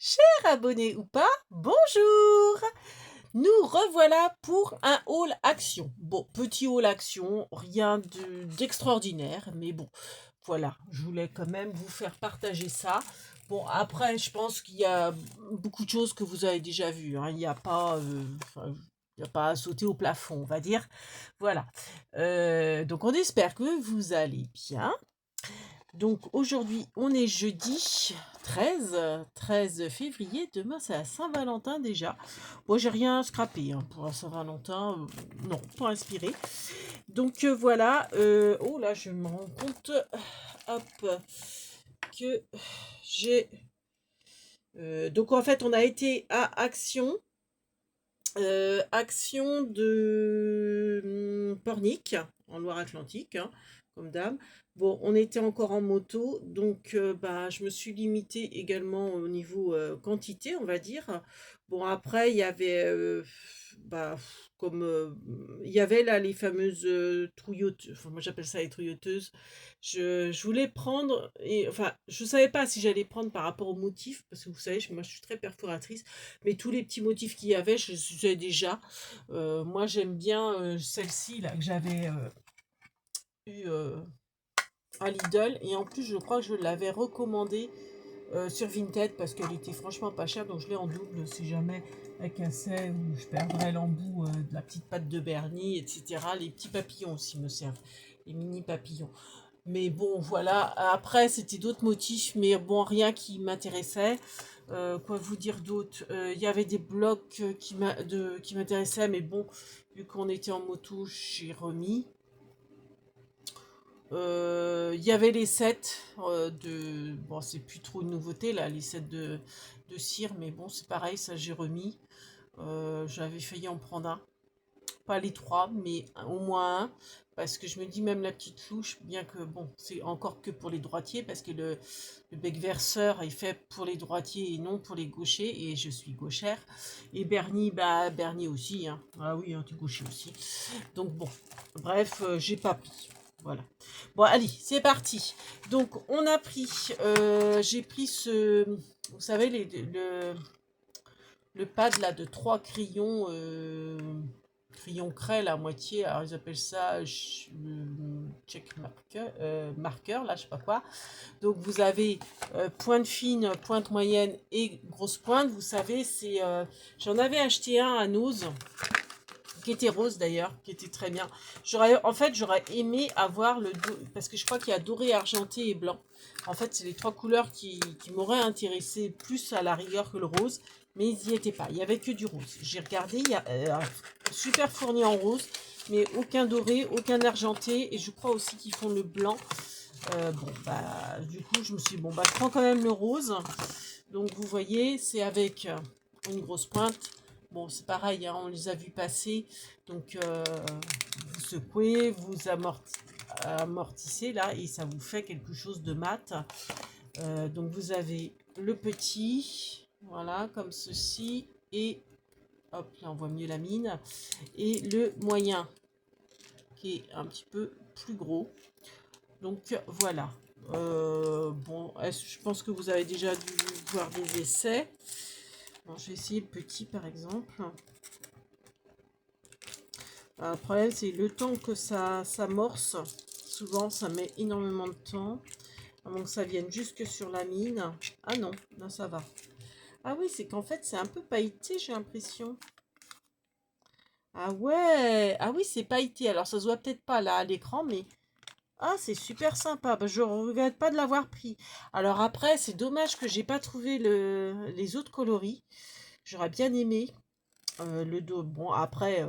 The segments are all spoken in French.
Chers abonnés ou pas, bonjour! Nous revoilà pour un haul action. Bon, petit haul action, rien d'extraordinaire, mais bon, voilà, je voulais quand même vous faire partager ça. Bon, après, je pense qu'il y a beaucoup de choses que vous avez déjà vues, hein. Il n'y a pas, enfin, il n'y a pas à sauter au plafond, on va dire. Voilà. Donc, on espère que vous allez bien. Donc aujourd'hui, on est jeudi 13 février. Demain, c'est la Saint-Valentin déjà. Moi, j'ai rien scrappé hein, pour la Saint-Valentin. Non, pas inspiré. Donc voilà. Oh là, je me rends compte hop, que j'ai... donc en fait, on a été à Action. Action de Pornic, en Loire-Atlantique, hein, comme dame. Bon, on était encore en moto, donc bah, je me suis limitée également au niveau quantité, on va dire. Bon, après, il y avait, bah, comme il y avait là les fameuses trouilloteuses, enfin, moi j'appelle ça les trouilloteuses. Je voulais prendre, et enfin, je savais pas si j'allais prendre par rapport au motif, parce que vous savez, moi je suis très perforatrice. Mais tous les petits motifs qu'il y avait, je sais déjà. Moi, j'aime bien celle-ci là que j'avais eue à Lidl. Et en plus, je crois que je l'avais recommandée sur Vinted parce qu'elle était franchement pas chère. Donc, je l'ai en double si jamais elle cassait ou je perdrais l'embout de la petite pâte de Bernie, etc. Les petits papillons aussi me servent. Les mini papillons. Mais bon, voilà. Après, c'était d'autres motifs, mais bon, rien qui m'intéressait. Quoi vous dire d'autre? Il y avait des blocs qui m'intéressaient, mais bon, vu qu'on était en moto, j'ai remis. Il y avait les sets de... Bon, c'est plus trop une nouveauté, là, les sets de cire, mais bon, c'est pareil, ça j'ai remis. J'avais failli en prendre un. Pas les trois, mais au moins un. Parce que je me dis même la petite louche, bien que bon, c'est encore que pour les droitiers, parce que le bec verseur est fait pour les droitiers et non pour les gauchers, et je suis gauchère. Et Bernie, bah Bernie aussi, hein. Ah oui, hein, tu es gaucher aussi. Donc bon, bref, j'ai pas pris. Voilà. Bon, allez, c'est parti. Donc, on a pris, j'ai pris ce, vous savez, le pad là de trois crayons, crayons craie la moitié, alors ils appellent ça check marker, marqueur là, je sais pas quoi. Donc vous avez pointe fine, pointe moyenne et grosse pointe. Vous savez, c'est, j'en avais acheté un à Nose qui était rose d'ailleurs, qui était très bien. En fait, j'aurais aimé avoir parce que je crois qu'il y a doré, argenté et blanc. En fait, c'est les trois couleurs qui m'auraient intéressé plus à la rigueur que le rose, mais ils n'y étaient pas. Il n'y avait que du rose. J'ai regardé, il y a super fourni en rose, mais aucun doré, aucun argenté, et je crois aussi qu'ils font le blanc. Bon, bah, du coup, je me suis dit, bon, bah, je prends quand même le rose. Donc, vous voyez, c'est avec une grosse pointe. Bon, c'est pareil, hein, on les a vus passer. Donc, vous secouez, vous amortissez là, et ça vous fait quelque chose de mat. Donc, vous avez le petit, voilà, comme ceci. Et, hop, là, on voit mieux la mine. Et le moyen, qui est un petit peu plus gros. Donc voilà. Bon, je pense que vous avez déjà dû voir des essais. Bon, je vais essayer le petit par exemple. Le problème, c'est le temps que ça s'amorce. Souvent, ça met énormément de temps. Avant que ça vienne jusque sur la mine. Ah non, là ça va. Ah oui, c'est qu'en fait, c'est un peu pailleté, j'ai l'impression. Ah ouais, ah oui, c'est pailleté. Alors, ça se voit peut-être pas là à l'écran, mais ah, c'est super sympa. Bah, je regrette pas de l'avoir pris. Alors après, c'est dommage que j'ai pas trouvé les autres coloris. J'aurais bien aimé le dos. Bon, après,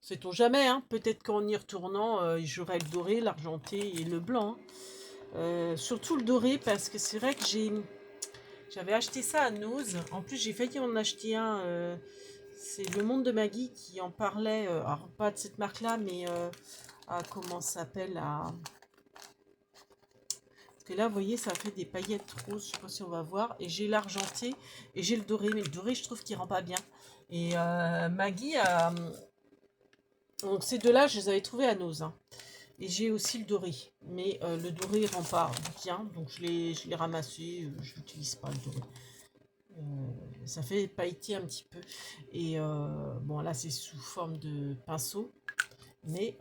sait-on jamais, hein. Peut-être qu'en y retournant, j'aurai le doré, l'argenté et le blanc, hein. Surtout le doré, parce que c'est vrai que j'avais acheté ça à Nose. En plus, j'ai failli en acheter un. C'est Le Monde de Maggie qui en parlait. Alors, pas de cette marque-là, mais comment ça s'appelle Parce que là, vous voyez, ça fait des paillettes roses. Je sais pas si on va voir. Et j'ai l'argenté et j'ai le doré. Mais le doré, je trouve qu'il rend pas bien. Et Maggie a... Donc ces deux-là, je les avais trouvés à Nose, hein. Et j'ai aussi le doré. Mais le doré rend pas bien. Donc je l'ai ramassé. Je n'utilise pas le doré. Ça fait pailleter un petit peu. Et bon, là, c'est sous forme de pinceau. Mais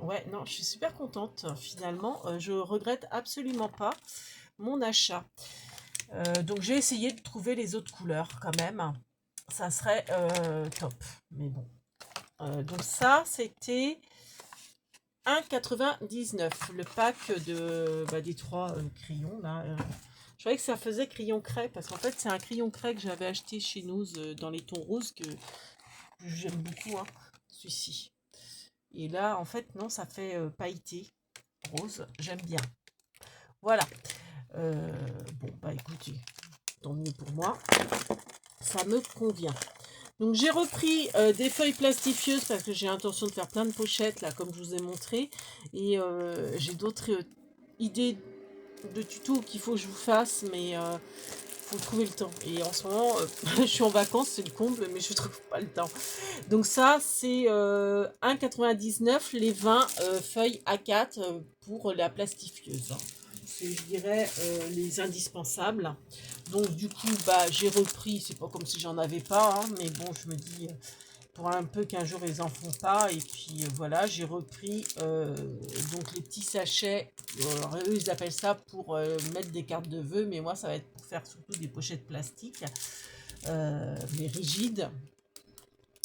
ouais, non, je suis super contente. Finalement, je regrette absolument pas mon achat. Donc, j'ai essayé de trouver les autres couleurs quand même. Ça serait top. Mais bon. Donc, ça, c'était 1,99 le pack des trois crayons là. Je croyais que ça faisait crayon craie parce qu'en fait c'est un crayon craie que j'avais acheté chez nous dans les tons roses que j'aime beaucoup, hein, celui-ci. Et là en fait non, ça fait pailleté rose, j'aime bien. Voilà. Bon bah écoutez, tant mieux pour moi, ça me convient. Donc j'ai repris des feuilles plastifieuses parce que j'ai l'intention de faire plein de pochettes là comme je vous ai montré. Et j'ai d'autres idées de tutos qu'il faut que je vous fasse, mais faut trouver le temps. Et en ce moment, je suis en vacances, c'est le comble, mais je trouve pas le temps. Donc ça, c'est 1,99 les 20 feuilles A4 pour la plastifieuse. C'est, je dirais, les indispensables. Donc du coup, bah, j'ai repris, c'est pas comme si j'en avais pas, hein, mais bon, je me dis, pour un peu qu'un jour ils en font pas. Et puis voilà, j'ai repris donc les petits sachets, eux ils appellent ça pour mettre des cartes de vœux, mais moi ça va être pour faire surtout des pochettes plastiques, mais rigides,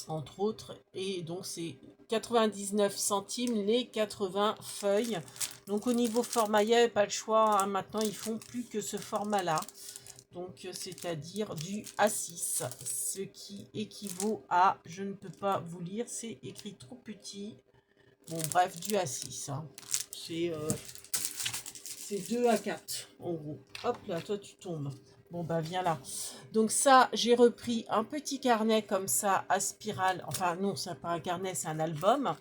entre autres. Et donc c'est 99 centimes les 80 feuilles. Donc au niveau format, il n'y avait pas le choix, hein. Maintenant ils font plus que ce format là. Donc, c'est-à-dire du A6, ce qui équivaut à, je ne peux pas vous lire, c'est écrit trop petit. Bon, bref, du A6. Hein. C'est 2 A4, en gros. Hop là, toi, tu tombes. Bon, bah, viens là. Donc ça, j'ai repris un petit carnet comme ça, à spirale. Enfin, non, c'est pas un carnet, c'est un album.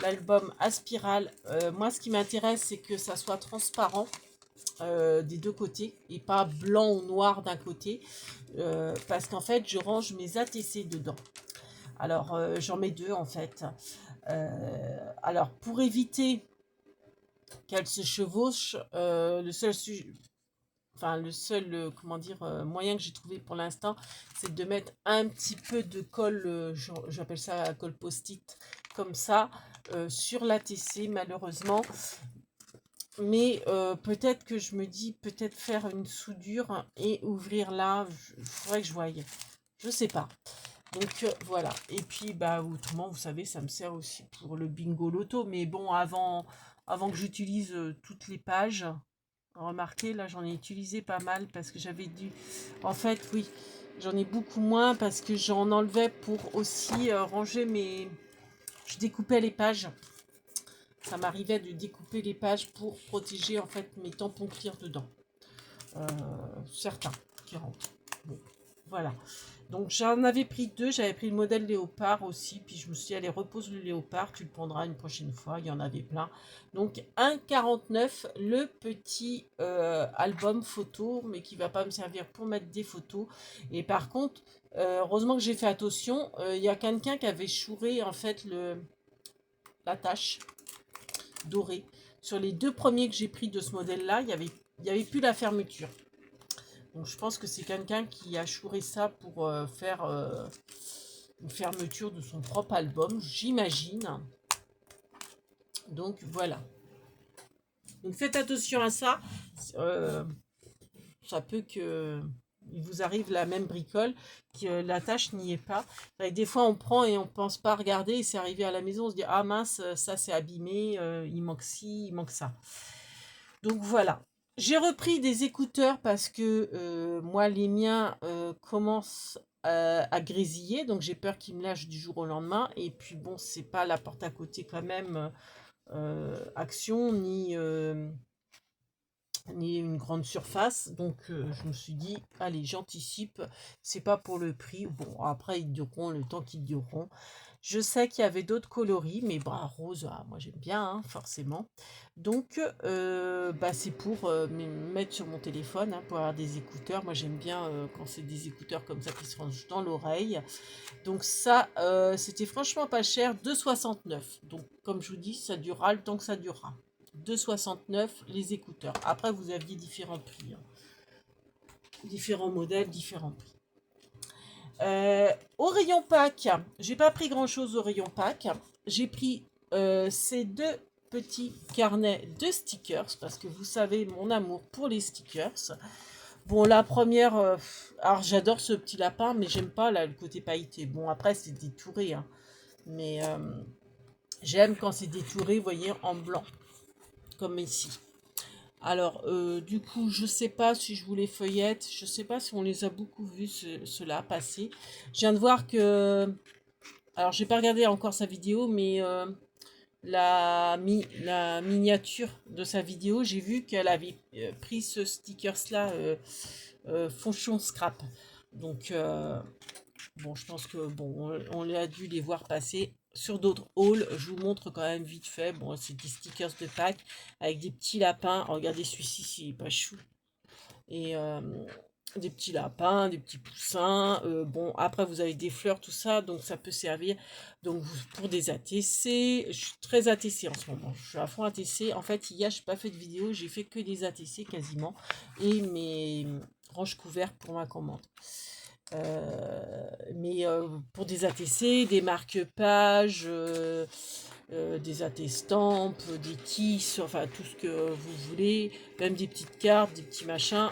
L'album à spirale, moi, ce qui m'intéresse, c'est que ça soit transparent. Des deux côtés et pas blanc ou noir d'un côté, parce qu'en fait je range mes ATC dedans. Alors j'en mets deux en fait. Alors pour éviter qu'elles se chevauchent, le seul comment dire, moyen que j'ai trouvé pour l'instant, c'est de mettre un petit peu de colle, j'appelle ça colle post-it, comme ça, sur l'ATC malheureusement. Mais peut-être que je me dis, peut-être faire une soudure et ouvrir là, il faudrait que je voie. Je sais pas. Donc voilà. Et puis, bah, autrement, vous savez, ça me sert aussi pour le bingo loto. Mais bon, avant que j'utilise toutes les pages, remarquez, là, j'en ai utilisé pas mal parce que j'avais dû... En fait, oui, j'en ai beaucoup moins parce que j'en enlevais pour aussi ranger mes... Je découpais les pages. Ça m'arrivait de découper les pages pour protéger en fait mes tampons clear dedans. Euh, certains qui rentrent. Bon, voilà. Donc j'en avais pris deux. J'avais pris le modèle léopard aussi. Puis je me suis dit, allez, repose le léopard. Tu le prendras une prochaine fois. Il y en avait plein. Donc 1,49 le petit album photo. Mais qui va pas me servir pour mettre des photos. Et par contre, heureusement que j'ai fait attention. Il y a quelqu'un qui avait chouré en fait l'attache doré. Sur les deux premiers que j'ai pris de ce modèle-là, il y avait plus la fermeture. Donc je pense que c'est quelqu'un qui a chouré ça pour faire une fermeture de son propre album, j'imagine. Donc voilà. Donc faites attention à ça. Euh, Ça peut que il vous arrive la même bricole, que la tâche n'y est pas. Des fois, on prend et on pense pas regarder, et c'est arrivé à la maison, on se dit, ah mince, ça c'est abîmé, il manque ci, il manque ça. Donc voilà. J'ai repris des écouteurs parce que moi, les miens commencent à grésiller, donc j'ai peur qu'ils me lâchent du jour au lendemain. Et puis bon, c'est pas la porte à côté quand même, Action, ni une grande surface. Donc je me suis dit, allez, j'anticipe, c'est pas pour le prix. Bon, après, ils dureront le temps qu'ils dureront. Je sais qu'il y avait d'autres coloris, mais bah, rose, ah, moi j'aime bien, hein, forcément. Donc, bah, c'est pour mettre sur mon téléphone, hein, pour avoir des écouteurs. Moi j'aime bien quand c'est des écouteurs comme ça qui se rangent dans l'oreille. Donc ça, c'était franchement pas cher, 2,69. Donc comme je vous dis, ça durera le temps que ça durera. 2,69 les écouteurs. Après, vous aviez différents prix, hein. différents modèles, différents prix. Au rayon pack, j'ai pas pris grand chose au rayon pack. J'ai pris ces deux petits carnets de stickers parce que vous savez mon amour pour les stickers. Bon, la première, alors j'adore ce petit lapin, mais j'aime pas là, le côté pailleté. Bon, après, c'est détouré, hein, mais j'aime quand c'est détouré, vous voyez, en blanc, comme ici. Alors, du coup, je sais pas si je vous les feuillette, je sais pas si on les a beaucoup vus, ceux-là, passer. Je viens de voir que, alors j'ai pas regardé encore sa vidéo, mais la miniature de sa vidéo, j'ai vu qu'elle avait pris ce stickers-là, fonction scrap. Donc, bon, je pense que bon, on a dû les voir passer sur d'autres hauls. Je vous montre quand même vite fait. Bon, c'est des stickers de Pâques avec des petits lapins. Regardez celui-ci, s'il est pas chou. Et des petits lapins, des petits poussins. Bon, après, vous avez des fleurs, tout ça. Donc, ça peut servir donc, pour des ATC. Je suis très ATC en ce moment. Je suis à fond ATC. En fait, hier, je n'ai pas fait de vidéo. J'ai fait que des ATC quasiment. Et mes ranges couverts pour ma commande. Mais pour des ATC, des marque-pages, des attestampes, des tisses, enfin tout ce que vous voulez, même des petites cartes, des petits machins,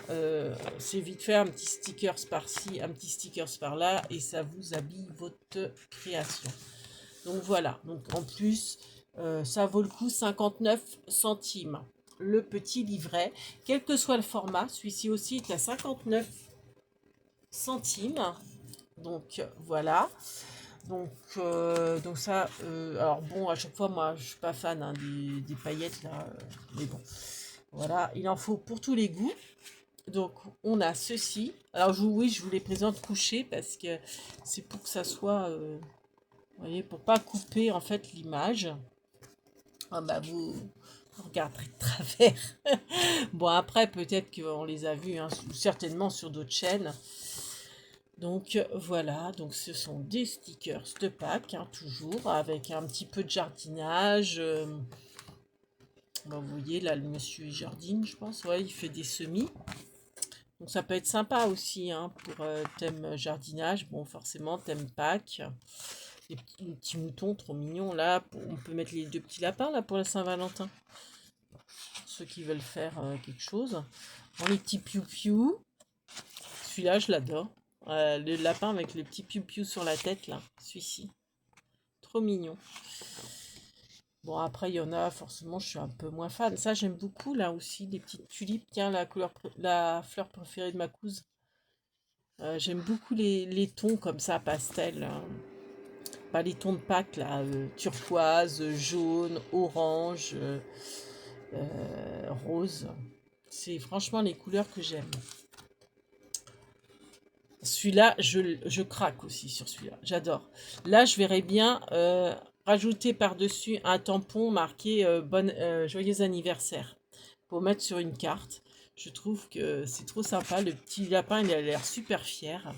c'est vite fait, un petit stickers par-ci, un petit stickers par-là, et ça vous habille votre création. Donc voilà, donc en plus, ça vaut le coup 59 centimes. Le petit livret, quel que soit le format, celui-ci aussi est à 59 centimes. Donc voilà. Donc ça, alors bon, à chaque fois, moi, je suis pas fan hein, des paillettes là, mais bon, voilà, il en faut pour tous les goûts. Donc on a ceci. Alors oui, je vous les présente couchés parce que c'est pour que ça soit, vous voyez, pour pas couper en fait l'image. Ah bah vous regarderez de travers. Bon après, peut-être qu'on les a vus, hein, certainement sur d'autres chaînes. Donc voilà, donc ce sont des stickers de Pâques, hein, toujours, avec un petit peu de jardinage. Bon, vous voyez, là, le monsieur jardine, je pense. Ouais, il fait des semis. Donc ça peut être sympa aussi, hein, pour thème jardinage. Bon, forcément, thème Pâques. Les petits moutons, trop mignons. Là, on peut mettre les deux petits lapins, là, pour la Saint-Valentin. Ceux qui veulent faire quelque chose. Bon, les petits piou-piou. Celui-là, je l'adore. Le lapin avec le petit piou-piou sur la tête, là. Celui-ci. Trop mignon. Bon, après, il y en a, forcément, je suis un peu moins fan. Ça, j'aime beaucoup, là aussi, des petites tulipes. Tiens, la fleur préférée de ma cousine. J'aime beaucoup les tons comme ça, pastel. Hein. Pas les tons de Pâques, là. Turquoise, jaune, orange, rose. C'est franchement les couleurs que j'aime. Celui-là, je craque aussi sur celui-là. J'adore. Là, je verrais bien rajouter par-dessus un tampon marqué joyeux anniversaire pour mettre sur une carte. Je trouve que c'est trop sympa. Le petit lapin, il a l'air super fier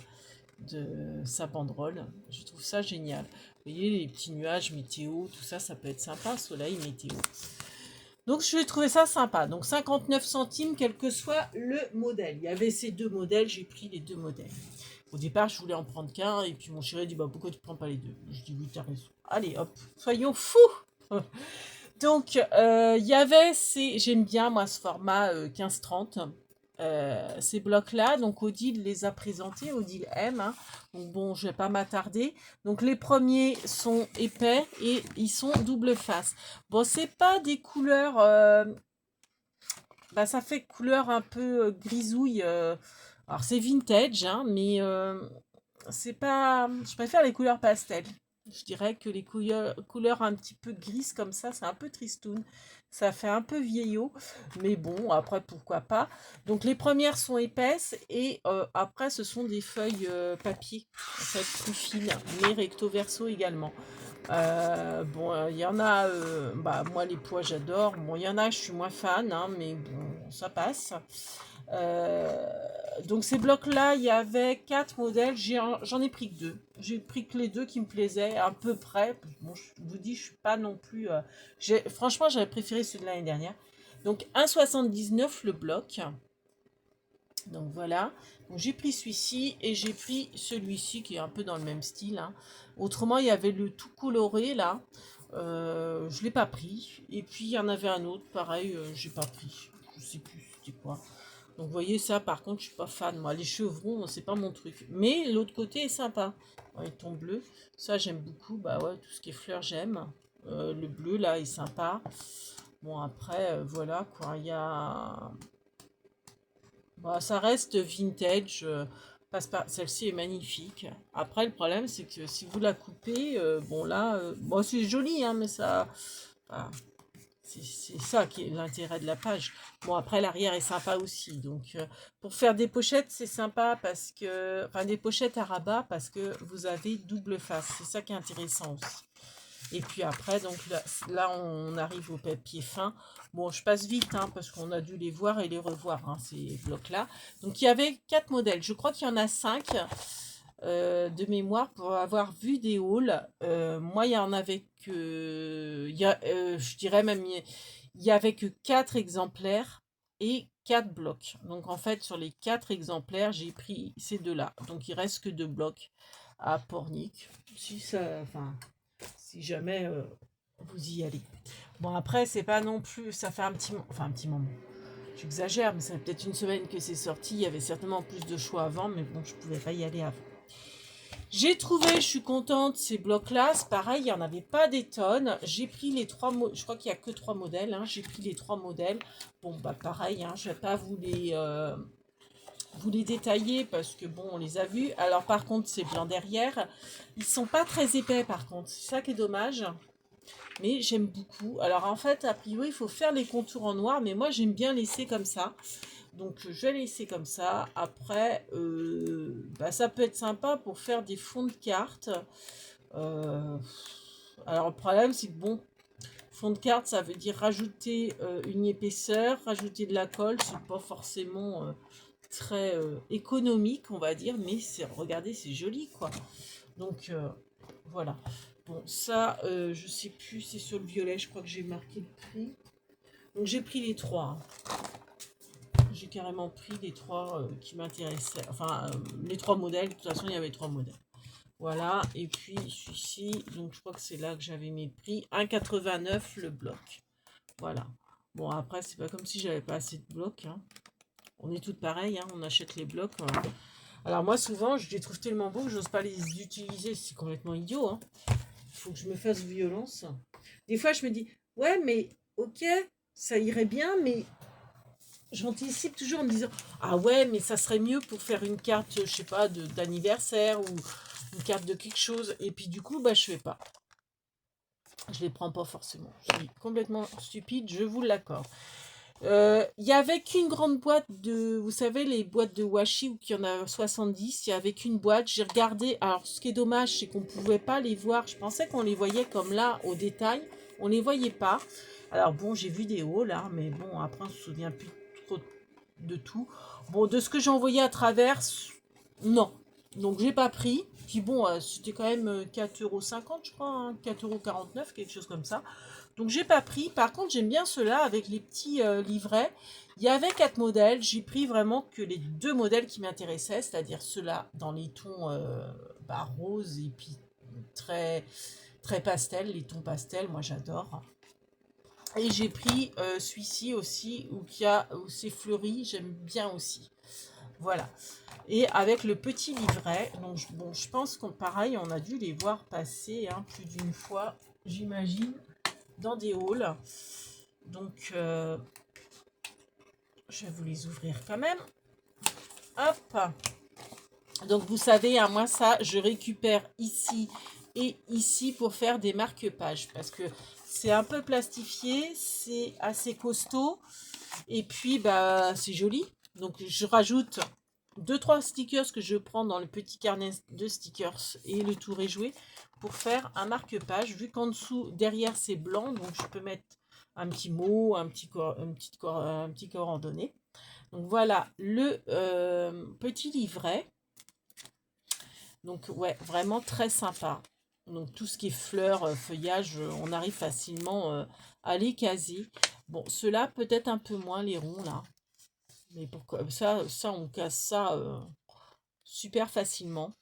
de sa banderole. Je trouve ça génial. Vous voyez, les petits nuages météo, tout ça, ça peut être sympa. Soleil, météo. Donc, je vais trouver ça sympa. Donc, 59 centimes, quel que soit le modèle. Il y avait ces deux modèles, j'ai pris les deux modèles. Au départ, je voulais en prendre qu'un, et puis mon chéri dit, bah, pourquoi tu prends pas les deux? Je dis, oui, t'as raison. Allez, hop, soyons fous. Donc, il y avait j'aime bien, moi, ce format 15-30. Ces blocs-là, donc Odile les a présentés, Odile aime, hein. Donc bon, je vais pas m'attarder. Donc les premiers sont épais et ils sont double face. Bon, c'est pas des couleurs, bah ça fait couleur un peu grisouille. Alors c'est vintage, hein, mais c'est pas. Je préfère les couleurs pastel. Je dirais que les couleurs un petit peu grises comme ça, c'est un peu tristoun. Ça fait un peu vieillot, mais bon, après, pourquoi pas. Donc, les premières sont épaisses et après, ce sont des feuilles papier, en fait, plus fines, mais recto verso également. Bon, il y en a, bah, moi, les pois, j'adore. Bon, il y en a, je suis moins fan, hein, mais bon, ça passe. Euh, donc ces blocs-là, il y avait 4 modèles, j'en ai pris que 2. J'ai pris que les deux qui me plaisaient à peu près. Bon, je vous dis, je suis pas non plus... franchement, j'avais préféré ceux de l'année dernière. Donc 1,79 le bloc. Donc voilà, donc j'ai pris celui-ci et j'ai pris celui-ci qui est un peu dans le même style, hein. Autrement, il y avait le tout coloré là, je ne l'ai pas pris. Et puis il y en avait un autre, pareil, j'ai pas pris. Je sais plus c'était quoi. Donc vous voyez ça, par contre, je suis pas fan. Moi, les chevrons, c'est pas mon truc. Mais l'autre côté est sympa. Ouais, ton bleu, ça j'aime beaucoup. Bah ouais, tout ce qui est fleurs, j'aime. Le bleu là est sympa. Bon après, voilà quoi. Il y a bah, ça reste vintage. Celle-ci est magnifique. Après, le problème, c'est que si vous la coupez, bon là, bon, c'est joli, hein, mais ça, voilà, c'est ça qui est l'intérêt de la page. Bon, après, l'arrière est sympa aussi. Donc, pour faire des pochettes, c'est sympa parce que, enfin, des pochettes à rabat parce que vous avez double face. C'est ça qui est intéressant aussi. Et puis après, donc là, on arrive au papier fin. Bon, je passe vite, hein, parce qu'on a dû les voir et les revoir, hein, ces blocs-là. Donc, il y avait 4 modèles. Je crois qu'il y en a 5 de mémoire pour avoir vu des hauls. Moi, il y en avait que... je dirais même, il y avait que 4 exemplaires et 4 blocs. Donc, en fait, sur les 4 exemplaires, j'ai pris ces deux-là. Donc, il reste que 2 blocs à Pornic. Si ça... Enfin... Si jamais vous y allez. Bon, après, c'est pas non plus. Ça fait un petit moment. Enfin, un petit moment. J'exagère, mais ça fait peut-être une semaine que c'est sorti. Il y avait certainement plus de choix avant, mais bon, je pouvais pas y aller avant. J'ai trouvé, je suis contente, ces blocs-là. C'est pareil, il n'y en avait pas des tonnes. J'ai pris les 3 modèles. Je crois qu'il n'y a que 3 modèles. Hein. J'ai pris les 3 modèles. Bon, bah, pareil, hein, je vais pas vous les détailler parce que bon, on les a vus. Alors, par contre, c'est blanc derrière. Ils sont pas très épais, par contre. C'est ça qui est dommage. Mais j'aime beaucoup. Alors en fait, a priori, il faut faire les contours en noir, mais moi j'aime bien laisser comme ça. Donc je vais laisser comme ça. Après, bah, ça peut être sympa pour faire des fonds de cartes. Euh, alors le problème, c'est que bon, fond de carte, ça veut dire rajouter une épaisseur, rajouter de la colle. C'est pas forcément très économique, on va dire, mais regardez, c'est joli quoi. Donc voilà. Bon, ça, je sais plus, c'est sur le violet, je crois que j'ai marqué le prix. Donc j'ai pris les 3. J'ai carrément pris les 3 qui m'intéressaient. Enfin, les 3 modèles, de toute façon, il y avait 3 modèles. Voilà, et puis celui-ci, donc je crois que c'est là que j'avais mis le prix. 1,89 le bloc. Voilà. Bon, après, c'est pas comme si j'avais pas assez de blocs. Hein. On est toutes pareilles, hein, on achète les blocs. Hein. Alors moi, souvent, je les trouve tellement beaux que j'ose pas les utiliser. C'est complètement idiot. Hein. Il faut que je me fasse violence. Des fois, je me dis, ouais, mais ok, ça irait bien, mais j'anticipe toujours en me disant, ah ouais, mais ça serait mieux pour faire une carte, je sais pas, d'anniversaire ou une carte de quelque chose. Et puis du coup, bah, je fais pas. Je les prends pas forcément. Je suis complètement stupide, je vous l'accorde. Il y avait qu'une grande boîte de, vous savez, les boîtes de washi où il y en a 70, il y avait qu'une boîte. J'ai regardé, alors ce qui est dommage, c'est qu'on ne pouvait pas les voir. Je pensais qu'on les voyait comme là, au détail. On ne les voyait pas. Alors bon, j'ai vu des hauts là, mais bon, après on se souvient plus trop de tout. Bon, de ce que j'ai envoyé à travers, non. Donc j'ai pas pris. Puis bon, c'était quand même 4,50 € je crois, hein, 4,49 €, quelque chose comme ça. Donc j'ai pas pris. Par contre, j'aime bien ceux-là avec les petits livrets. Il y avait 4 modèles. J'ai pris vraiment que les 2 modèles qui m'intéressaient, c'est-à-dire ceux-là dans les tons bah, roses et puis très, très pastel, les tons pastel, moi j'adore. Et j'ai pris celui-ci aussi où c'est fleuri, j'aime bien aussi. Voilà. Et avec le petit livret, donc bon, je pense qu'on pareil, on a dû les voir passer hein, plus d'une fois, j'imagine, dans des hauls. Donc, je vais vous les ouvrir quand même. Hop. Donc, vous savez, hein, moi, ça, je récupère ici et ici pour faire des marque-pages. Parce que c'est un peu plastifié, c'est assez costaud. Et puis, bah, c'est joli. Donc, je rajoute 2-3 stickers que je prends dans le petit carnet de stickers et le tour est joué pour faire un marque-page. Vu qu'en dessous, derrière, c'est blanc, donc je peux mettre un petit mot, un petit coordonné. Donc voilà le petit livret. Donc ouais, vraiment très sympa. Donc tout ce qui est fleurs, feuillage, on arrive facilement à les caser. Bon, ceux-là peut-être un peu moins les ronds là. Mais pourquoi ça on casse ça super facilement.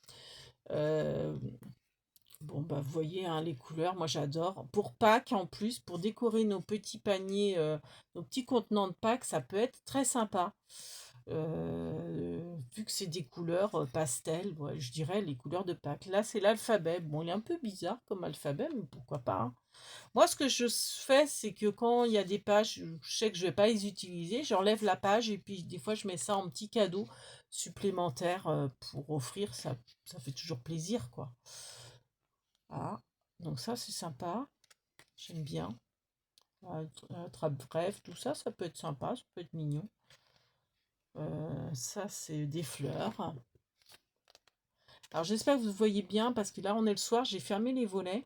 Euh, Bon, bah, vous voyez, hein, les couleurs, moi j'adore. Pour Pâques, en plus, pour décorer nos petits paniers, nos petits contenants de Pâques, ça peut être très sympa. Vu que c'est des couleurs pastel, ouais, je dirais les couleurs de Pâques. Là, c'est l'alphabet. Bon, il est un peu bizarre comme alphabet, mais pourquoi pas, hein. Moi, ce que je fais, c'est que quand il y a des pages, je sais que je vais pas les utiliser, j'enlève la page et puis des fois, je mets ça en petit cadeau supplémentaire pour offrir. Ça fait toujours plaisir, quoi. Ah, donc ça c'est sympa, j'aime bien. Attrape bref, tout ça, ça peut être sympa, ça peut être mignon. Ça c'est des fleurs. Alors j'espère que vous voyez bien parce que là on est le soir, j'ai fermé les volets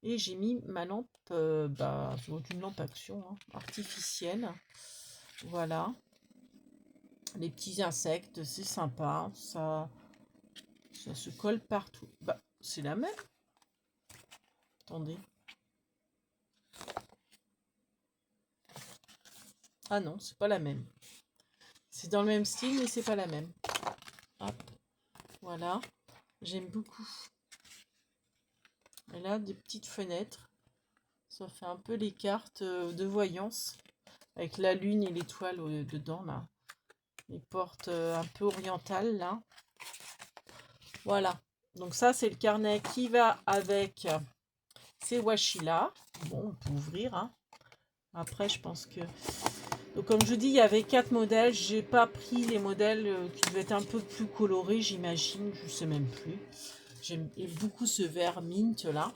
et j'ai mis ma lampe, c'est une lampe action hein, artificielle. Voilà, les petits insectes, c'est sympa, ça se colle partout. Bah, c'est la même. Attendez. Ah non, c'est pas la même. C'est dans le même style, mais c'est pas la même. Hop, voilà. J'aime beaucoup. Et là, des petites fenêtres. Ça fait un peu les cartes de voyance. Avec la lune et l'étoile dedans, là. Les portes un peu orientales, là. Voilà. Donc ça, c'est le carnet qui va avec ces washi-là. Bon, on peut ouvrir, hein. Après, je pense que... Donc, comme je vous dis, il y avait 4 modèles. J'ai pas pris les modèles qui devaient être un peu plus colorés, j'imagine. Je sais même plus. J'aime beaucoup ce vert mint, là.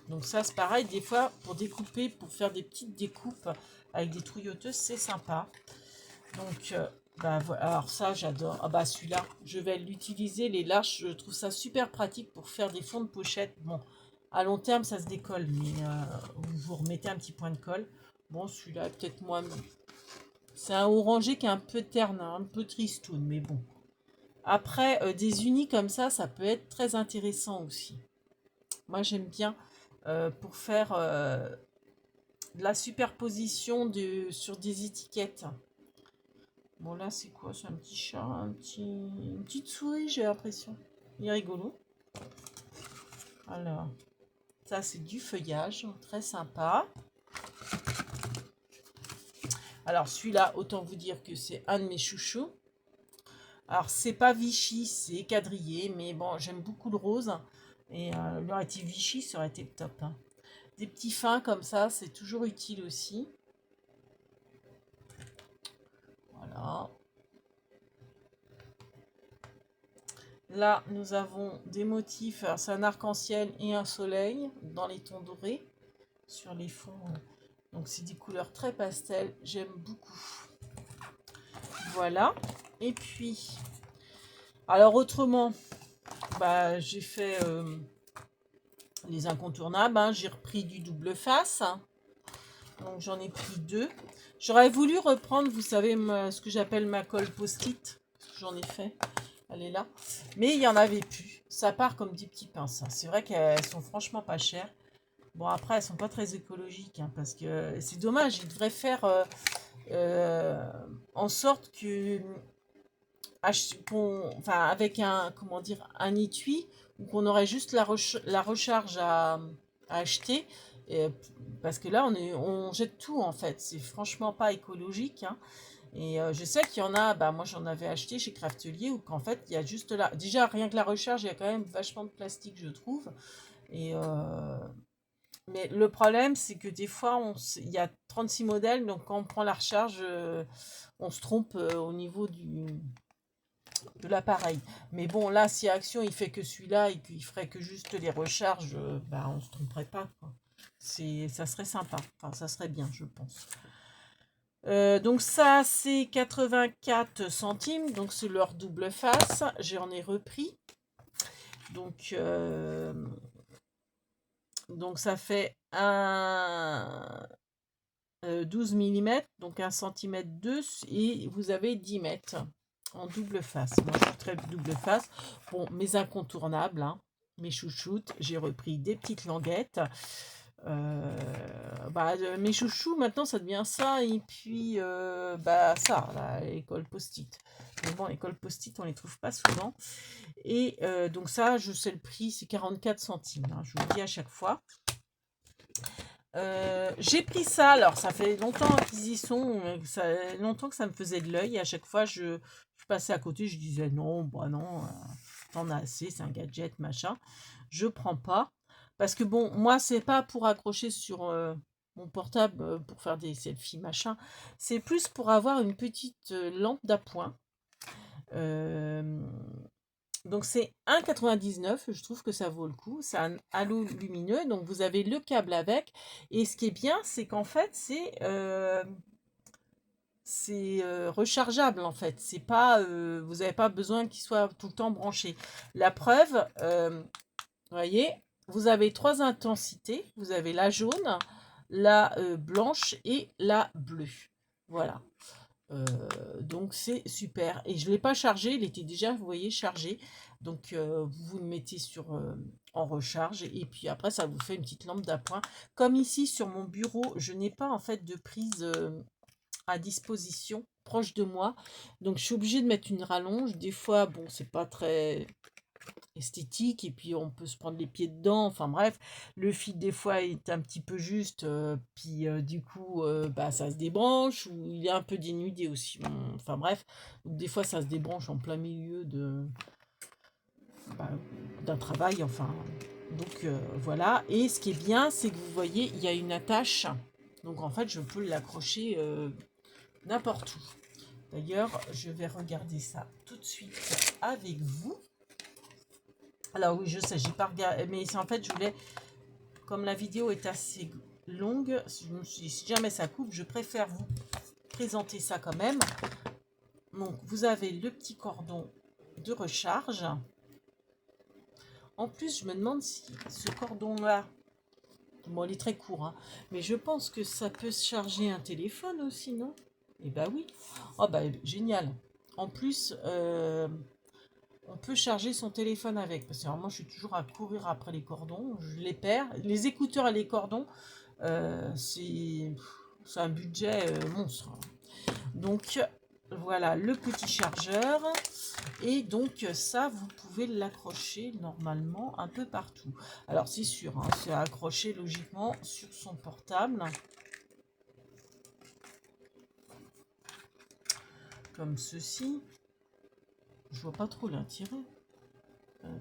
Donc ça, c'est pareil, des fois, pour découper, pour faire des petites découpes avec des trouilloteuses, c'est sympa. Donc, voilà. Alors ça, j'adore. Ah bah celui-là, je vais l'utiliser, les larges, je trouve ça super pratique pour faire des fonds de pochette. Bon, à long terme, ça se décolle, mais vous remettez un petit point de colle. Bon, celui-là, peut-être moins... C'est un orangé qui est un peu terne, hein, un peu tristoun, mais bon. Après, des unis comme ça peut être très intéressant aussi. Moi, j'aime bien pour faire de la superposition sur des étiquettes. Bon, là, c'est quoi? C'est un petit chat, une petite souris, j'ai l'impression. Il est rigolo. Alors, ça, c'est du feuillage, très sympa. Alors, celui-là, autant vous dire que c'est un de mes chouchous. Alors, c'est pas Vichy, c'est quadrillé, mais bon, j'aime beaucoup le rose. Et il aurait été Vichy, ça aurait été top, hein. Des petits fins comme ça, c'est toujours utile aussi. Voilà. Là, nous avons des motifs, c'est un arc-en-ciel et un soleil dans les tons dorés sur les fonds. Donc, c'est des couleurs très pastel, j'aime beaucoup. Voilà. Et puis, alors autrement, j'ai fait les incontournables, hein. J'ai repris du double face. Donc, j'en ai pris 2. J'aurais voulu reprendre, vous savez, ce que j'appelle ma colle post-it. J'en ai fait. Elle est là. Mais il n'y en avait plus. Ça part comme des petits pinces, hein. C'est vrai qu'elles sont franchement pas chères. Bon, après, elles sont pas très écologiques, hein, parce que c'est dommage. Ils devraient faire en sorte que, avec un, comment dire, un étui, qu'on aurait juste la recharge à acheter. Et, parce que là, on jette tout, en fait. C'est franchement pas écologique, hein. Et je sais qu'il y en a, moi j'en avais acheté chez Craftelier, où qu'en fait il y a juste là, déjà rien que la recharge, il y a quand même vachement de plastique, je trouve. Et mais le problème, c'est que des fois, il y a 36 modèles, donc quand on prend la recharge, on se trompe au niveau de l'appareil. Mais bon, là, si Action il fait que celui-là et qu'il ferait que juste les recharges, on se tromperait pas, quoi. Ça serait sympa, enfin ça serait bien, je pense. Donc ça, c'est 84 centimes, donc c'est leur double face. J'en ai repris. Donc, ça fait un 12 mm, donc 1 cm 2, et vous avez 10 mètres en double face. Moi, je suis très double face. Bon, mes incontournables, hein, mes chouchoutes, j'ai repris des petites languettes. Mes chouchous, maintenant, ça devient ça. Et puis, ça, là, l'école post-it. Mais bon, l'école post-it, on les trouve pas souvent. Et donc ça, je sais le prix, c'est 44 centimes. Hein, je vous le dis à chaque fois. J'ai pris ça, alors ça fait longtemps acquisition, ça longtemps que ça me faisait de l'œil. À chaque fois, je passais à côté, je disais non, bah non, t'en as assez, c'est un gadget, machin. Je prends pas. Parce que bon, moi, c'est pas pour accrocher sur mon portable pour faire des selfies, machin. C'est plus pour avoir une petite lampe d'appoint. Euh, donc c'est 1,99 €, je trouve que ça vaut le coup. C'est un halo lumineux, donc vous avez le câble avec. Et ce qui est bien, c'est qu'en fait, c'est rechargeable en fait. C'est pas, vous n'avez pas besoin qu'il soit tout le temps branché. La preuve, vous voyez, vous avez trois intensités. Vous avez la jaune, la blanche et la bleue. Voilà. Donc c'est super. Et je ne l'ai pas chargé, il était déjà, vous voyez, chargé. Donc vous le mettez en recharge et puis après ça vous fait une petite lampe d'appoint. Comme ici sur mon bureau, je n'ai pas en fait de prise à disposition proche de moi. Donc je suis obligée de mettre une rallonge. Des fois, bon, c'est pas très esthétique et puis on peut se prendre les pieds dedans, enfin bref, le fil des fois est un petit peu juste, puis du coup ça se débranche ou il est un peu dénudé aussi. Enfin bref, donc des fois ça se débranche en plein milieu bah, d'un travail, enfin donc voilà. Et ce qui est bien, c'est que vous voyez, il y a une attache, donc en fait je peux l'accrocher n'importe où. D'ailleurs, je vais regarder ça tout de suite avec vous. Alors oui, je sais, j'ai pas regardé, mais en fait, je voulais, comme la vidéo est assez longue, je me suis dit, si jamais ça coupe, je préfère vous présenter ça quand même. Donc, vous avez le petit cordon de recharge. En plus, je me demande si ce cordon-là, bon, il est très court, hein, mais je pense que ça peut se charger un téléphone aussi, non? Eh ben oui. Oh bah génial. En plus, on peut charger son téléphone avec. Parce que moi, je suis toujours à courir après les cordons. Je les perds. Les écouteurs et les cordons, c'est un budget monstre. Donc, voilà le petit chargeur. Et donc, ça, vous pouvez l'accrocher normalement un peu partout. Alors, c'est sûr, hein, c'est accroché logiquement sur son portable. Comme ceci. Je vois pas trop l'intérêt.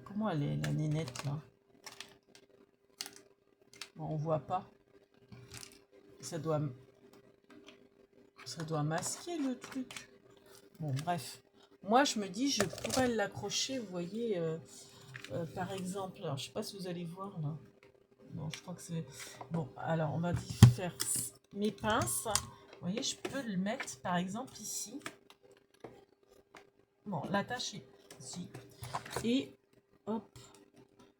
Comment elle est, la nénette, là? Bon, on voit pas. Ça doit masquer le truc. Bon, bref. Moi, je me dis, je pourrais l'accrocher, vous voyez, par exemple. Alors, je sais pas si vous allez voir, là. Bon, je crois que c'est... Bon, alors, on va faire mes pinces. Vous voyez, je peux le mettre, par exemple, ici. Bon, l'attache est ici. Et, hop.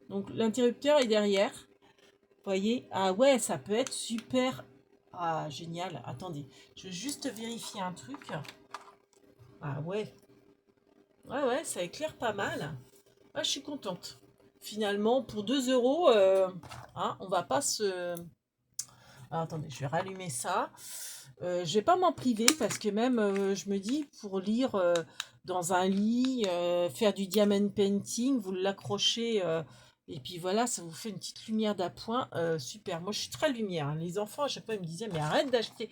Donc, l'interrupteur est derrière. Vous voyez? Ah ouais, ça peut être super. Ah, génial. Attendez, je vais juste vérifier un truc. Ah ouais. Ouais, ouais, ça éclaire pas mal. Ah, je suis contente. Finalement, pour 2 euros, hein, on va pas se... Alors, attendez, je vais rallumer ça. Je vais pas m'en priver parce que même, je me dis, pour lire dans un lit, faire du diamond painting, vous l'accrochez et puis voilà, ça vous fait une petite lumière d'appoint. Super. Moi, je suis très lumière, hein. Les enfants, à chaque fois, ils me disaient, mais arrête d'acheter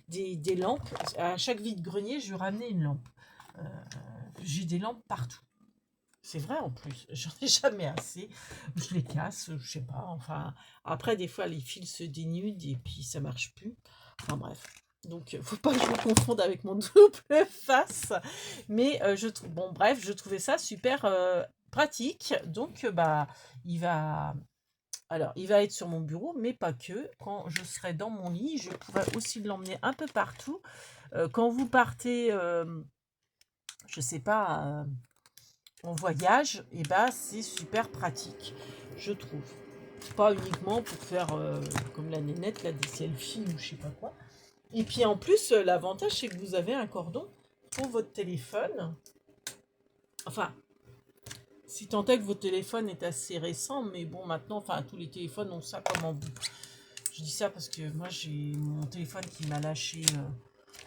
des lampes. À chaque vide-grenier, je lui ramenais une lampe. Euh, j'ai des lampes partout. C'est vrai en plus, j'en ai jamais assez. Je les casse, je sais pas. Enfin, après, des fois, les fils se dénudent et puis ça marche plus. Enfin bref. Donc, faut pas que je me confonde avec mon double face. Mais bon, bref, je trouvais ça super pratique. Donc, il va. Alors, il va être sur mon bureau, mais pas que. Quand je serai dans mon lit, je pourrai aussi l'emmener un peu partout. Quand vous partez, je sais pas, en voyage, et c'est super pratique, je trouve. Pas uniquement pour faire comme la nénette, là, des selfies ou je sais pas quoi. Et puis en plus, l'avantage, c'est que vous avez un cordon pour votre téléphone. Enfin, si tant est que votre téléphone est assez récent, mais bon, maintenant, enfin, tous les téléphones ont ça comme embout. Je dis ça parce que moi, j'ai mon téléphone qui m'a lâché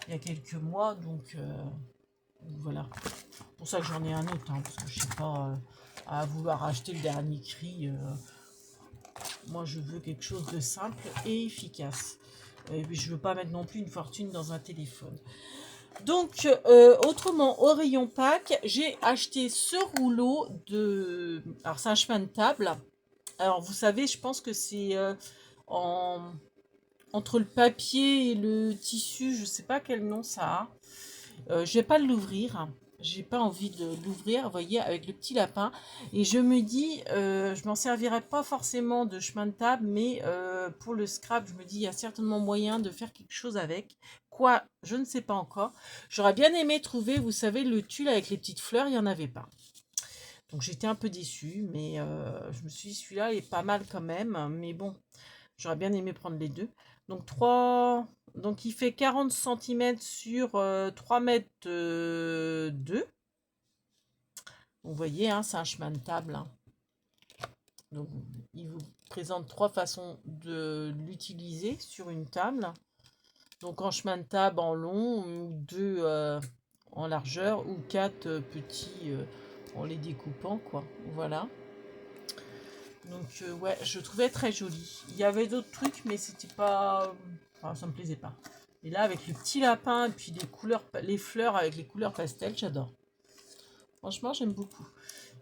il y a quelques mois. Donc, voilà. C'est pour ça que j'en ai un autre. Hein, parce que je ne sais pas à vouloir acheter le dernier cri. Moi, je veux quelque chose de simple et efficace. Et puis, je ne veux pas mettre non plus une fortune dans un téléphone. Donc, autrement, au rayon pack, j'ai acheté ce rouleau de... Alors, c'est un chemin de table. Alors, vous savez, je pense que c'est en... entre le papier et le tissu. Je ne sais pas quel nom ça a. Je vais pas l'ouvrir. J'ai pas envie de l'ouvrir, vous voyez, avec le petit lapin. Et je me dis, je m'en servirai pas forcément de chemin de table, mais pour le scrap, je me dis, il y a certainement moyen de faire quelque chose avec. Quoi, je ne sais pas encore. J'aurais bien aimé trouver, vous savez, le tulle avec les petites fleurs, il n'y en avait pas. Donc j'étais un peu déçue, mais je me suis dit, celui-là est pas mal quand même. Mais bon, j'aurais bien aimé prendre les deux. Donc 3... Donc il fait 40 centimètres sur 3 mètres 2. Vous voyez, hein, c'est un chemin de table. Hein. Donc il vous présente 3 façons de l'utiliser sur une table. Donc en chemin de table en long, ou 2 en largeur, ou 4 petits en les découpant, quoi. Voilà. Donc ouais, je trouvais très joli. Il y avait d'autres trucs, mais c'était pas... Enfin, ça me plaisait pas. Et là, avec le petit lapin, et puis les couleurs, les fleurs avec les couleurs pastel, j'adore. Franchement, j'aime beaucoup.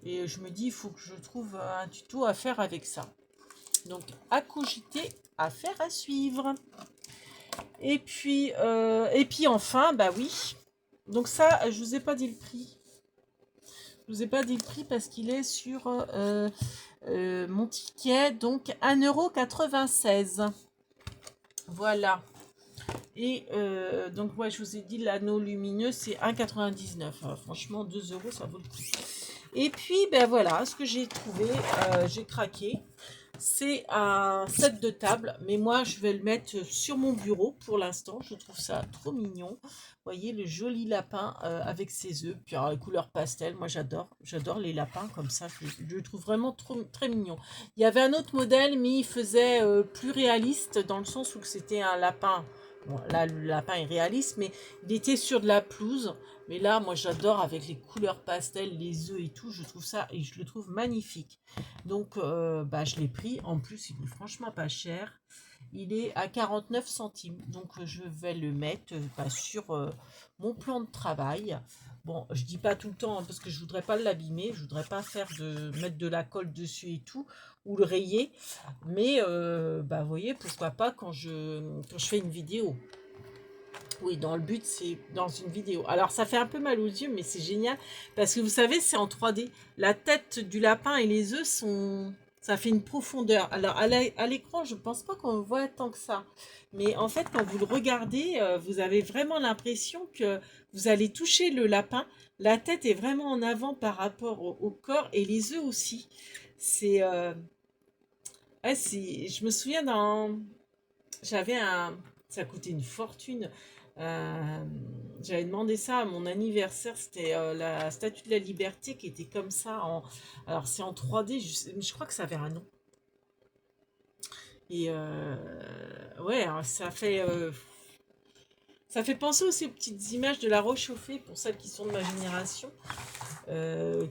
Et je me dis, il faut que je trouve un tuto à faire avec ça. Donc, à cogiter, à faire, à suivre. Et puis enfin, bah oui. Donc ça, je vous ai pas dit le prix. Je vous ai pas dit le prix parce qu'il est sur mon ticket. Donc, 1,96 €. Voilà. Et donc, ouais, je vous ai dit, l'anneau lumineux, c'est 1,99 €. Franchement, 2 €, ça vaut le coup. Et puis, ben voilà, ce que j'ai trouvé, j'ai craqué. C'est un set de table, mais moi, je vais le mettre sur mon bureau pour l'instant. Je trouve ça trop mignon. Vous voyez, le joli lapin avec ses œufs, puis alors, les couleurs pastel. Moi, j'adore. J'adore les lapins comme ça. Je le trouve vraiment trop, très mignon. Il y avait un autre modèle, mais il faisait plus réaliste dans le sens où c'était un lapin. Bon, là, le lapin est réaliste, mais il était sur de la pelouse. Mais là, moi, j'adore avec les couleurs pastel, les œufs et tout. Je trouve ça, et je le trouve magnifique. Donc, bah, je l'ai pris. En plus, il est franchement pas cher. Il est à 49 centimes. Donc, je vais le mettre bah, sur mon plan de travail. Bon, je dis pas tout le temps hein, parce que je voudrais pas l'abîmer. Je voudrais pas mettre de la colle dessus et tout ou le rayer. Mais, bah, vous voyez, pourquoi pas quand je fais une vidéo. Oui, dans le but, c'est dans une vidéo. Alors, ça fait un peu mal aux yeux, mais c'est génial. Parce que vous savez, c'est en 3D. La tête du lapin et les œufs sont... Ça fait une profondeur. Alors, à l'écran, je ne pense pas qu'on voit tant que ça. Mais en fait, quand vous le regardez, vous avez vraiment l'impression que vous allez toucher le lapin. La tête est vraiment en avant par rapport au corps et les œufs aussi. C'est... ouais, je me souviens dans... J'avais un... Ça coûtait une fortune. Euh, J'avais demandé ça à mon anniversaire. C'était la Statue de la Liberté qui était comme ça. Alors, c'est en 3D. Je crois que ça avait un nom. Et ouais, alors, ça fait penser aussi aux petites images de la Rochauffée pour celles qui sont de ma génération.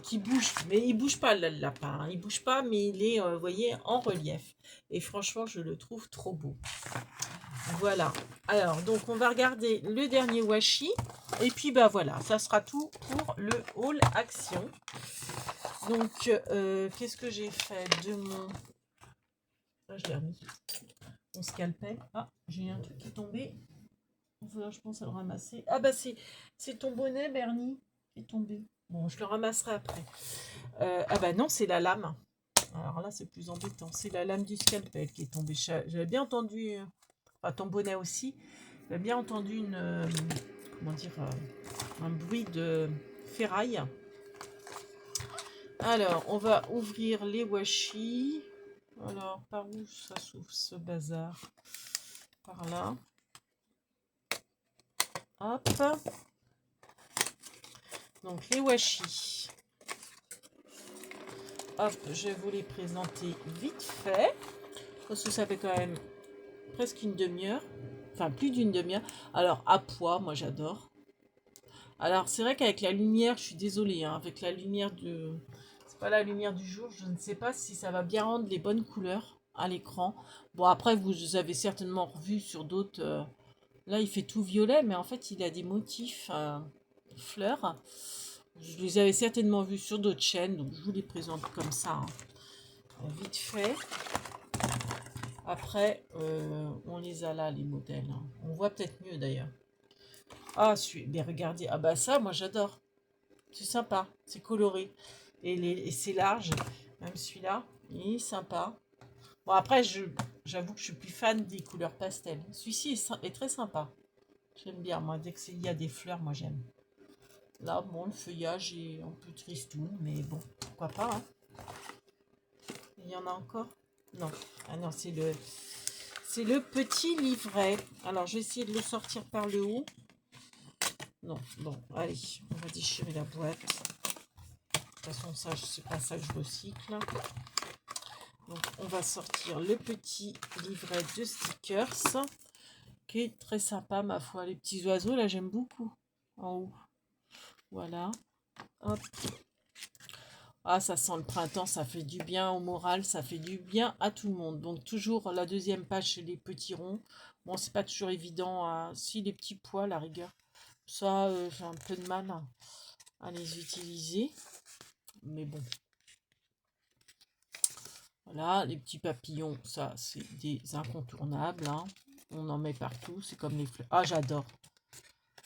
Qui bouge, mais il bouge pas le lapin, hein. Il bouge pas, mais il est, vous voyez, en relief. Et franchement, je le trouve trop beau. Voilà. Alors, donc on va regarder le dernier washi. Et puis, bah voilà, ça sera tout pour le haul action. Donc, qu'est-ce que j'ai fait de mon... Ah, je l'ai remis. Mon scalpel. Ah, j'ai un truc qui est tombé. Voilà, je pense à le ramasser. Ah bah c'est ton bonnet, Bernie, qui est tombé. Bon, je le ramasserai après. Ah bah non, c'est la lame. Alors là, c'est plus embêtant. C'est la lame du scalpel qui est tombée. J'avais bien entendu... Enfin, ton bonnet aussi. J'avais bien entendu comment dire, un bruit de ferraille. Alors, on va ouvrir les washi. Alors, par où ça s'ouvre ce bazar? Par là. Hop. Donc, les washi. Hop, je vais vous les présenter vite fait. Parce que ça fait quand même presque une demi-heure. Enfin, plus d'une demi-heure. Alors, à pois, moi j'adore. Alors, c'est vrai qu'avec la lumière, je suis désolée, hein, avec la lumière de... C'est pas la lumière du jour, je ne sais pas si ça va bien rendre les bonnes couleurs à l'écran. Bon, après, vous avez certainement revu sur d'autres... Là, il fait tout violet, mais en fait, il a des motifs fleurs. Je les avais certainement vus sur d'autres chaînes, donc je vous les présente comme ça, hein, vite fait. Après, on les a là, les modèles, hein. On voit peut-être mieux d'ailleurs. Ah, mais regardez, ah bah ça, moi j'adore. C'est sympa, c'est coloré. Et c'est large, même celui-là, il est sympa. Bon, après, j'avoue que je suis plus fan des couleurs pastel. Celui-ci est très sympa. J'aime bien, moi, dès qu'il y a des fleurs, moi j'aime. Là, bon, le feuillage est un peu tristoun, mais bon, pourquoi pas, hein. Il y en a encore? Non. Ah non, c'est le petit livret. Alors, je vais essayer de le sortir par le haut. Non, bon, allez, on va déchirer la boîte. De toute façon, ça, c'est pas ça que je recycle. Donc, on va sortir le petit livret de stickers, qui est très sympa, ma foi. Les petits oiseaux, là, j'aime beaucoup. En haut. Voilà. Hop. Ah, ça sent le printemps, ça fait du bien au moral, ça fait du bien à tout le monde. Donc, toujours la deuxième page, c'est les petits ronds. Bon, c'est pas toujours évident. Si, les petits pois, la rigueur. Ça, j'ai un peu de mal à les utiliser. Mais bon. Voilà, les petits papillons, ça, c'est des incontournables, hein. On en met partout, c'est comme les fleurs. Ah, j'adore.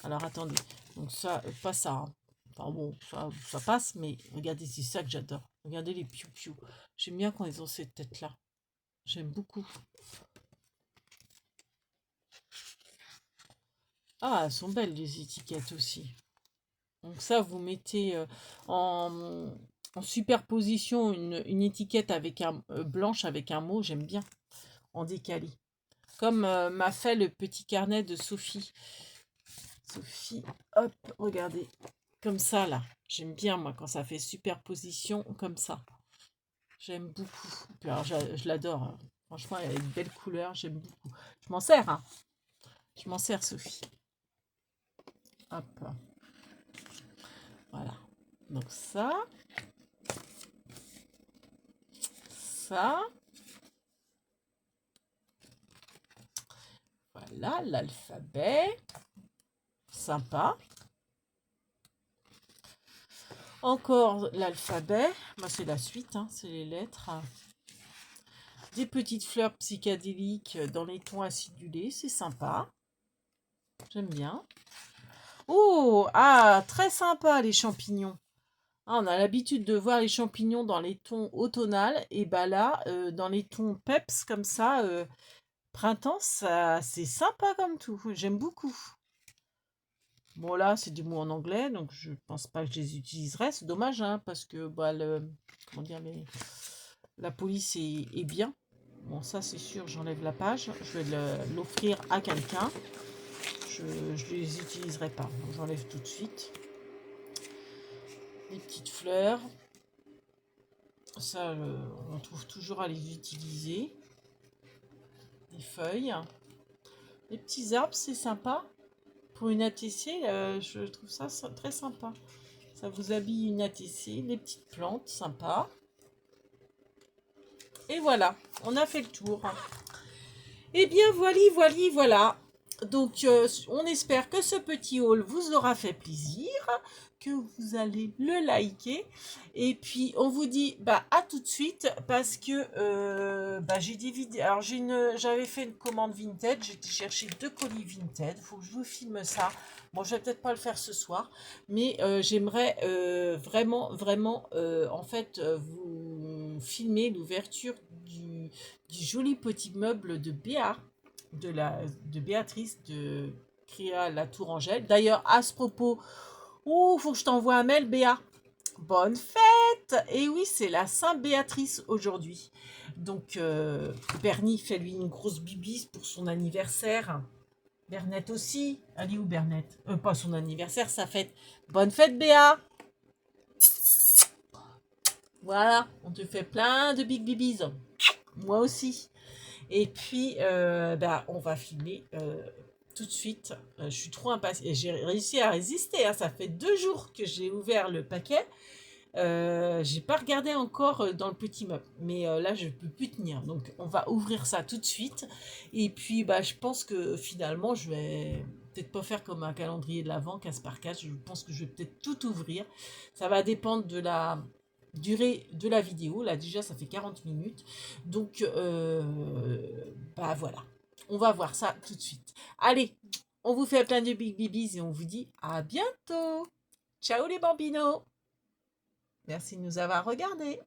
Alors, attendez. Donc, ça, pas ça, hein. Enfin bon, ça passe, mais regardez, c'est ça que j'adore. Regardez les piou-piou. J'aime bien quand ils ont cette tête-là. J'aime beaucoup. Ah, elles sont belles, les étiquettes aussi. Donc ça, vous mettez en superposition une étiquette avec blanche avec un mot, j'aime bien, en décalé. Comme m'a fait le petit carnet de Sophie. Sophie, hop, regardez, comme ça là. J'aime bien moi quand ça fait superposition comme ça. J'aime beaucoup. Puis alors, je l'adore, hein. Franchement, elle a une belle couleur, j'aime beaucoup. Je m'en sers, hein. Je m'en sers, Sophie. Hop. Voilà. Donc ça. Ça. Voilà, l'alphabet. Sympa. Encore l'alphabet. Moi, c'est la suite, hein, c'est les lettres. Des petites fleurs psychédéliques dans les tons acidulés. C'est sympa. J'aime bien. Oh, ah, très sympa les champignons. Ah, on a l'habitude de voir les champignons dans les tons automnales. Et bah là, dans les tons peps comme ça, printemps, ça, c'est sympa comme tout. J'aime beaucoup. Bon, là, c'est des mots en anglais, donc je pense pas que je les utiliserai. C'est dommage, hein, parce que bah, comment dire, la police est bien. Bon, ça, c'est sûr, j'enlève la page. Je vais l'offrir à quelqu'un. Je ne les utiliserai pas. J'enlève tout de suite. Les petites fleurs. Ça, on trouve toujours à les utiliser. Les feuilles. Les petits arbres, c'est sympa. Pour une ATC, je trouve ça très sympa. Ça vous habille une ATC. Les petites plantes, sympa. Et voilà, on a fait le tour. Eh bien, voilà. Donc, on espère que ce petit haul vous aura fait plaisir, que vous allez le liker. Et puis, on vous dit à tout de suite parce que j'ai des vidéos. Alors, j'avais fait une commande Vinted. J'ai cherché 2 colis Vinted. Il faut que je vous filme ça. Bon, je vais peut-être pas le faire ce soir, mais j'aimerais vraiment, en fait, vous filmer l'ouverture du joli petit meuble de Béa, de Béatrice de Créa La Tourangelle. D'ailleurs, à ce propos, faut que je t'envoie un mail, Béa. Bonne fête! Et oui, c'est la Saint-Béatrice aujourd'hui. Donc, Bernie fait lui une grosse bibise pour son anniversaire. Bernette aussi. Elle est où, Bernette? Pas son anniversaire, sa fête. Bonne fête, Béa! Voilà, on te fait plein de big bibis. Moi aussi. Et puis, bah, on va filmer tout de suite. Je suis trop impatiente. Et j'ai réussi à résister, hein. Ça fait 2 jours que j'ai ouvert le paquet. J'ai pas regardé encore dans le petit meuble, mais là je peux plus tenir. Donc on va ouvrir ça tout de suite. Et puis bah je pense que finalement je vais peut-être pas faire comme un calendrier de l'Avent, case par case. Je pense que je vais peut-être tout ouvrir. Ça va dépendre de la durée de la vidéo. Là déjà ça fait 40 minutes. Donc bah voilà. On va voir ça tout de suite. Allez, on vous fait plein de big bibis et on vous dit à bientôt. Ciao les bambinos. Merci de nous avoir regardés.